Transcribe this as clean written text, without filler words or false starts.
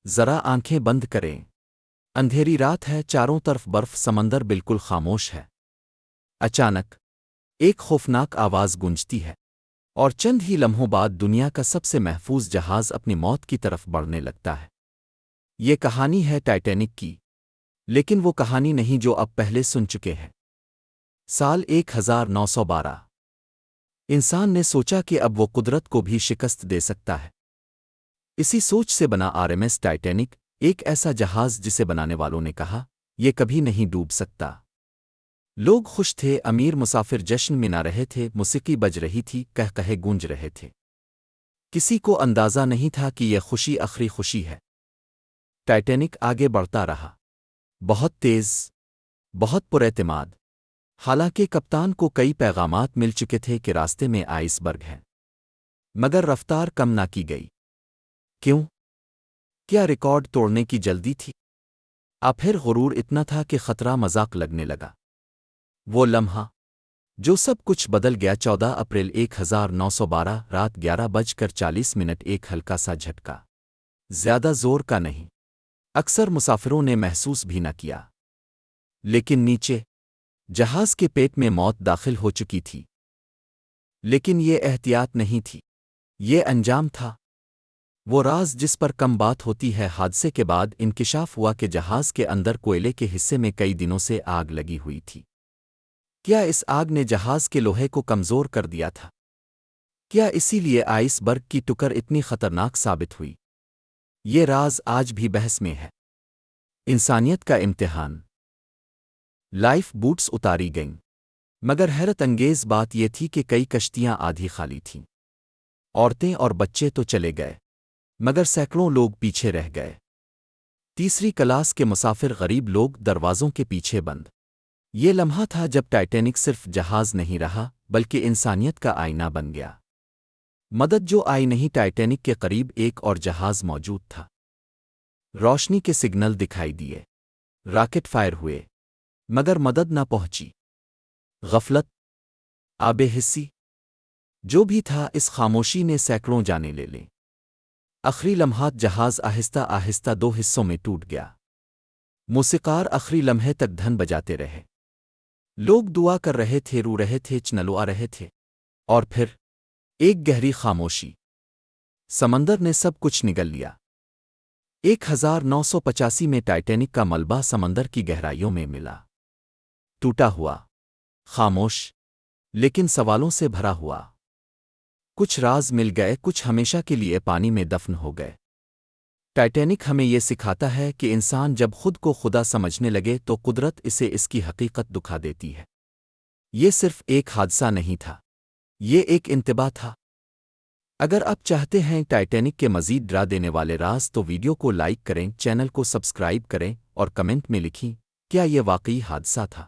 ذرا آنکھیں بند کریں۔ اندھیری رات ہے، چاروں طرف برف، سمندر بالکل خاموش ہے۔ اچانک ایک خوفناک آواز گونجتی ہے، اور چند ہی لمحوں بعد دنیا کا سب سے محفوظ جہاز اپنی موت کی طرف بڑھنے لگتا ہے۔ یہ کہانی ہے ٹائٹینک کی، لیکن وہ کہانی نہیں جو اب پہلے سن چکے ہیں۔ سال 1912۔ انسان نے سوچا کہ اب وہ قدرت کو بھی شکست دے سکتا ہے۔ اسی سوچ سے بنا RMS ٹائٹینک، ایک ایسا جہاز جسے بنانے والوں نے کہا یہ کبھی نہیں ڈوب سکتا۔ لوگ خوش تھے، امیر مسافر جشن منا رہے تھے، موسیقی بج رہی تھی، قہقہے گونج رہے تھے۔ کسی کو اندازہ نہیں تھا کہ یہ خوشی آخری خوشی ہے۔ ٹائٹینک آگے بڑھتا رہا، بہت تیز، بہت پراعتماد۔ حالانکہ کپتان کو کئی پیغامات مل چکے تھے کہ راستے میں آئس برگ ہے، مگر رفتار کم نہ کی گئی۔ کیوں؟ کیا ریکارڈ توڑنے کی جلدی تھی؟ پھر غرور اتنا تھا کہ خطرہ مذاق لگنے لگا۔ وہ لمحہ جو سب کچھ بدل گیا، 14 اپریل 1912 رات 11:40، ایک ہلکا سا جھٹکا، زیادہ زور کا نہیں، اکثر مسافروں نے محسوس بھی نہ کیا، لیکن نیچے جہاز کے پیٹ میں موت داخل ہو چکی تھی۔ لیکن یہ احتیاط نہیں تھی، یہ انجام تھا۔ وہ راز جس پر کم بات ہوتی ہے۔ حادثے کے بعد انکشاف ہوا کہ جہاز کے اندر کوئلے کے حصے میں کئی دنوں سے آگ لگی ہوئی تھی۔ کیا اس آگ نے جہاز کے لوہے کو کمزور کر دیا تھا؟ کیا اسی لیے آئس برگ کی ٹکر اتنی خطرناک ثابت ہوئی؟ یہ راز آج بھی بحث میں ہے۔ انسانیت کا امتحان۔ لائف بوٹس اتاری گئیں، مگر حیرت انگیز بات یہ تھی کہ کئی کشتیاں آدھی خالی تھیں۔ عورتیں اور بچے تو چلے گئے، مگر سینکڑوں لوگ پیچھے رہ گئے۔ تیسری کلاس کے مسافر، غریب لوگ، دروازوں کے پیچھے بند۔ یہ لمحہ تھا جب ٹائٹینک صرف جہاز نہیں رہا، بلکہ انسانیت کا آئینہ بن گیا۔ مدد جو آئی نہیں۔ ٹائٹینک کے قریب ایک اور جہاز موجود تھا۔ روشنی کے سگنل دکھائی دیے، راکٹ فائر ہوئے، مگر مدد نہ پہنچی۔ غفلت، آب حسی، جو بھی تھا، اس خاموشی نے سینکڑوں جانیں لے لیں۔ آخری لمحات، جہاز آہستہ آہستہ 2 حصوں میں ٹوٹ گیا۔ موسیقار آخری لمحے تک دھن بجاتے رہے۔ لوگ دعا کر رہے تھے، رو رہے تھے، چنلوا رہے تھے، اور پھر ایک گہری خاموشی۔ سمندر نے سب کچھ نگل لیا۔ 1985 میں ٹائٹینک کا ملبہ سمندر کی گہرائیوں میں ملا، ٹوٹا ہوا، خاموش، لیکن سوالوں سے بھرا ہوا۔ کچھ راز مل گئے، کچھ ہمیشہ کے لیے پانی میں دفن ہو گئے۔ ٹائٹینک ہمیں یہ سکھاتا ہے کہ انسان جب خود کو خدا سمجھنے لگے تو قدرت اسے اس کی حقیقت دکھا دیتی ہے۔ یہ صرف ایک حادثہ نہیں تھا، یہ ایک انتباہ تھا۔ اگر آپ چاہتے ہیں ٹائٹینک کے مزید ڈرا دینے والے راز تو ویڈیو کو لائک کریں، چینل کو سبسکرائب کریں، اور کمنٹ میں لکھیں کیا یہ واقعی حادثہ تھا۔